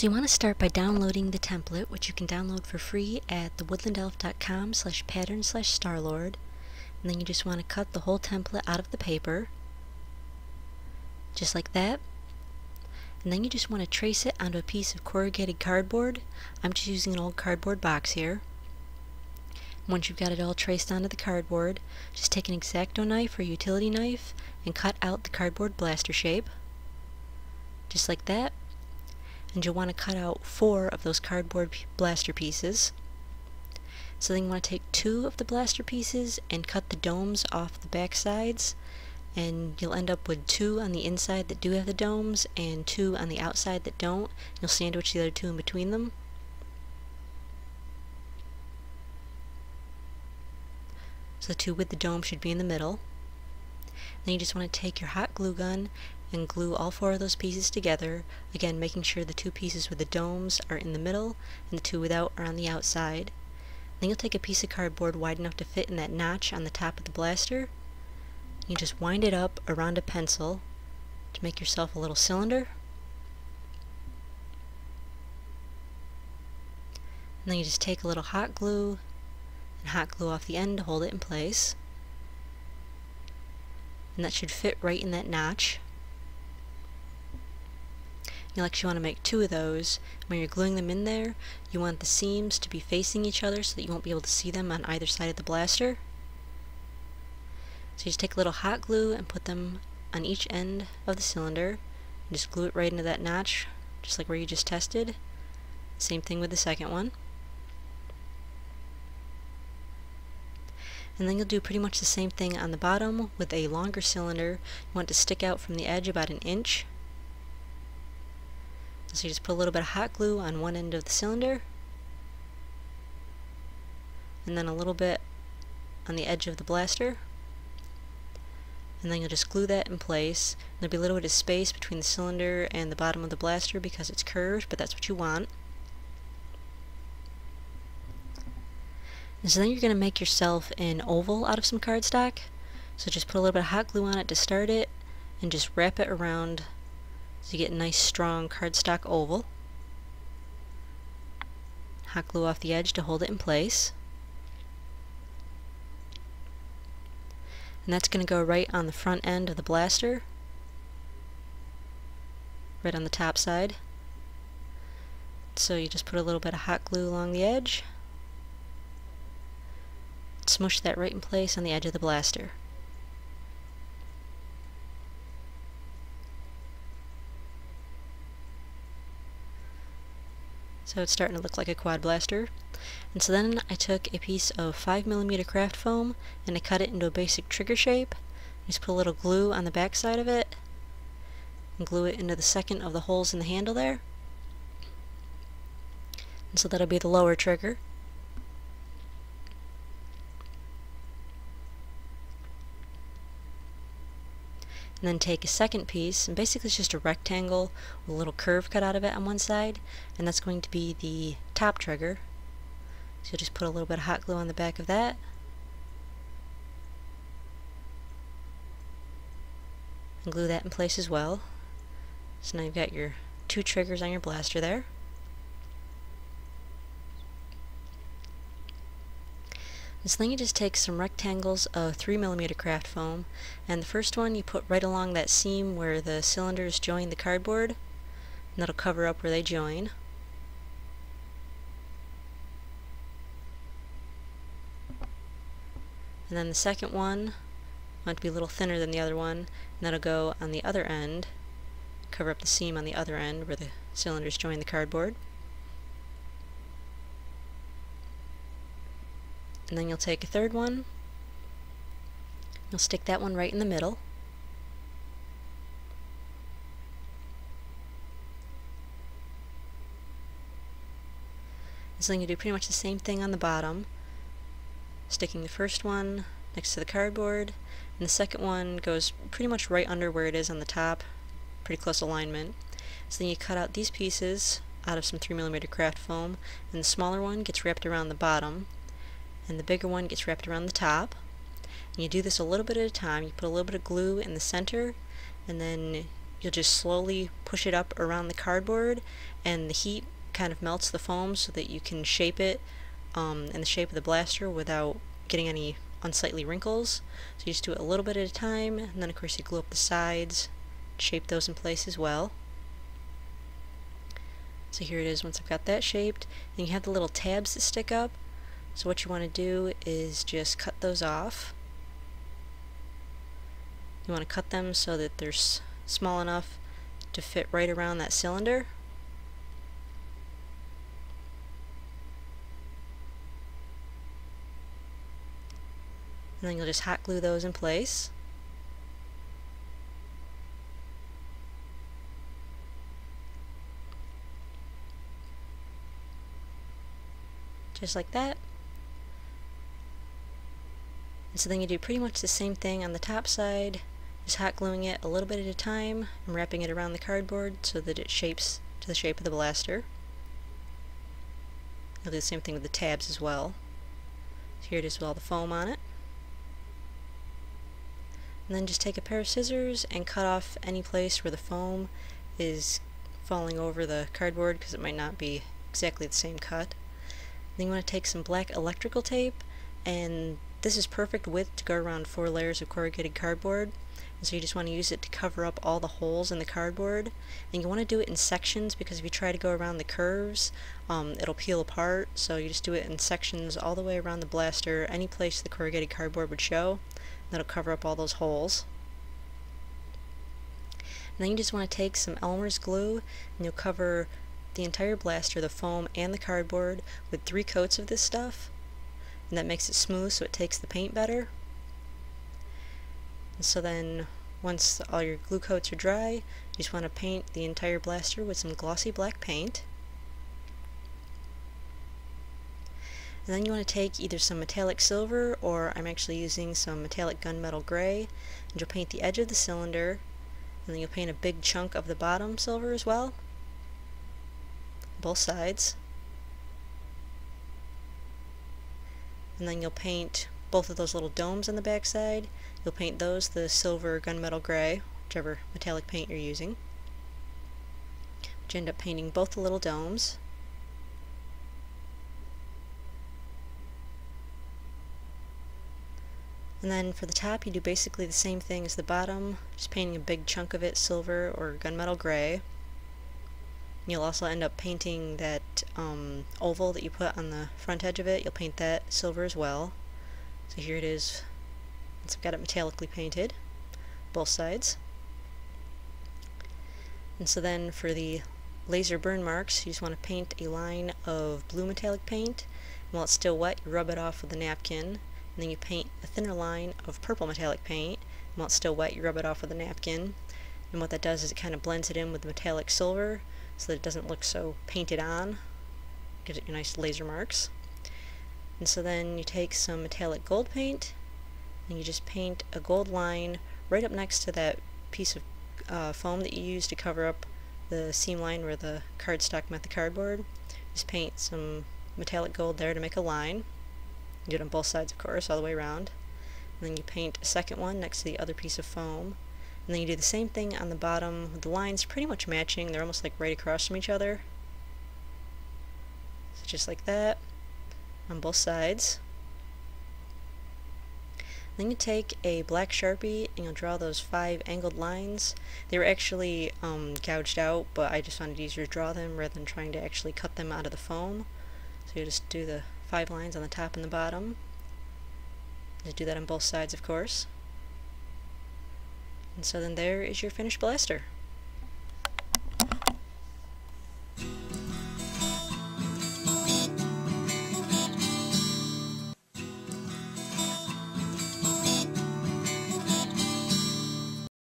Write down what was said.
So you want to start by downloading the template, which you can download for free at thewoodlandelf.com/pattern/starlord. And then you just want to cut the whole template out of the paper, just like that. And then you just want to trace it onto a piece of corrugated cardboard. I'm just using an old cardboard box here. Once you've got it all traced onto the cardboard, just take an x-acto knife or utility knife and cut out the cardboard blaster shape, just like that. And you'll want to cut out 4 of those cardboard blaster pieces. So then you want to take 2 of the blaster pieces and cut the domes off the back sides, and you'll end up with 2 on the inside that do have the domes and 2 on the outside that don't. You'll sandwich the other 2 in between them. So the 2 with the dome should be in the middle. Then you just want to take your hot glue gun and glue all 4 of those pieces together, again making sure the 2 pieces with the domes are in the middle and the 2 without are on the outside. Then you'll take a piece of cardboard wide enough to fit in that notch on the top of the blaster. You just wind it up around a pencil to make yourself a little cylinder. And then you just take a little hot glue and hot glue off the end to hold it in place. And that should fit right in that notch. You'll actually want to make 2 of those. When you're gluing them in there, you want the seams to be facing each other so that you won't be able to see them on either side of the blaster. So you just take a little hot glue and put them on each end of the cylinder and just glue it right into that notch, just like where you just tested. Same thing with the second one. And then you'll do pretty much the same thing on the bottom with a longer cylinder. You want it to stick out from the edge about 1 inch. So you just put a little bit of hot glue on one end of the cylinder, and then a little bit on the edge of the blaster, and then you'll just glue that in place. There'll be a little bit of space between the cylinder and the bottom of the blaster because it's curved, but that's what you want. And so then you're going to make yourself an oval out of some cardstock. So just put a little bit of hot glue on it to start it, and just wrap it around so you get a nice strong cardstock oval. Hot glue off the edge to hold it in place. And that's going to go right on the front end of the blaster, right on the top side. So you just put a little bit of hot glue along the edge, smush that right in place on the edge of the blaster. So it's starting to look like a quad blaster. And so then I took a piece of 5mm craft foam and I cut it into a basic trigger shape. Just put a little glue on the back side of it and glue it into the second of the holes in the handle there. And so that'll be the lower trigger. And then take a second piece, and basically it's just a rectangle with a little curve cut out of it on one side, and that's going to be the top trigger. So you'll just put a little bit of hot glue on the back of that, and glue that in place as well. So now you've got your 2 triggers on your blaster there. And so then you just take some rectangles of 3mm craft foam, and the first one you put right along that seam where the cylinders join the cardboard, and that'll cover up where they join. And then the second one, I want it to be a little thinner than the other one, and that'll go on the other end, cover up the seam on the other end where the cylinders join the cardboard. And then you'll take a third one, you'll stick that one right in the middle. And so then you do pretty much the same thing on the bottom, sticking the first one next to the cardboard, and the second one goes pretty much right under where it is on the top, pretty close alignment. So then you cut out these pieces out of some 3mm craft foam, and the smaller one gets wrapped around the bottom, and the bigger one gets wrapped around the top. And you do this a little bit at a time. You put a little bit of glue in the center, and then you'll just slowly push it up around the cardboard, and the heat kind of melts the foam so that you can shape it in the shape of the blaster without getting any unsightly wrinkles. So you just do it a little bit at a time, and then of course you glue up the sides, shape those in place as well. So here it is once I've got that shaped. And you have the little tabs that stick up. So what you want to do is just cut those off. You want to cut them so that they're small enough to fit right around that cylinder. And then you'll just hot glue those in place. Just like that. And so then you do pretty much the same thing on the top side, just hot gluing it a little bit at a time and wrapping it around the cardboard so that it shapes to the shape of the blaster. You'll do the same thing with the tabs as well. So here it is with all the foam on it. And then just take a pair of scissors and cut off any place where the foam is falling over the cardboard, because it might not be exactly the same cut. Then you want to take some black electrical tape, and this is perfect width to go around 4 layers of corrugated cardboard. And so you just want to use it to cover up all the holes in the cardboard. And you want to do it in sections, because if you try to go around the curves, it'll peel apart. So you just do it in sections all the way around the blaster, any place the corrugated cardboard would show. That'll cover up all those holes. And then you just want to take some Elmer's glue, and you'll cover the entire blaster, the foam and the cardboard, with 3 coats of this stuff, and that makes it smooth so it takes the paint better. And so then once all your glue coats are dry, you just want to paint the entire blaster with some glossy black paint. And then you want to take either some metallic silver, or I'm actually using some metallic gunmetal gray, and you'll paint the edge of the cylinder, and then you'll paint a big chunk of the bottom silver as well, both sides. And then you'll paint both of those little domes on the back side. You'll paint those the silver gunmetal gray, whichever metallic paint you're using. But you end up painting both the little domes. And then for the top you do basically the same thing as the bottom, just painting a big chunk of it silver or gunmetal gray. You'll also end up painting that oval that you put on the front edge of it. You'll paint that silver as well. So here it is once I've got it metallically painted, both sides. And so then for the laser burn marks, you just want to paint a line of blue metallic paint. And while it's still wet, you rub it off with a napkin. And then you paint a thinner line of purple metallic paint. And while it's still wet, you rub it off with a napkin. And what that does is it kind of blends it in with the metallic silver, so that it doesn't look so painted on. Gives it your nice laser marks. And so then you take some metallic gold paint, and you just paint a gold line right up next to that piece of foam that you used to cover up the seam line where the cardstock met the cardboard. Just paint some metallic gold there to make a line. You do it on both sides, of course, all the way around. And then you paint a second one next to the other piece of foam. And then you do the same thing on the bottom with the lines pretty much matching. They're almost like right across from each other. So just like that on both sides. Then you take a black Sharpie and you'll draw those 5 angled lines. They were actually gouged out, but I just found it easier to draw them rather than trying to actually cut them out of the foam. So you just do the 5 lines on the top and the bottom. Just do that on both sides, of course. And so then there is your finished blaster.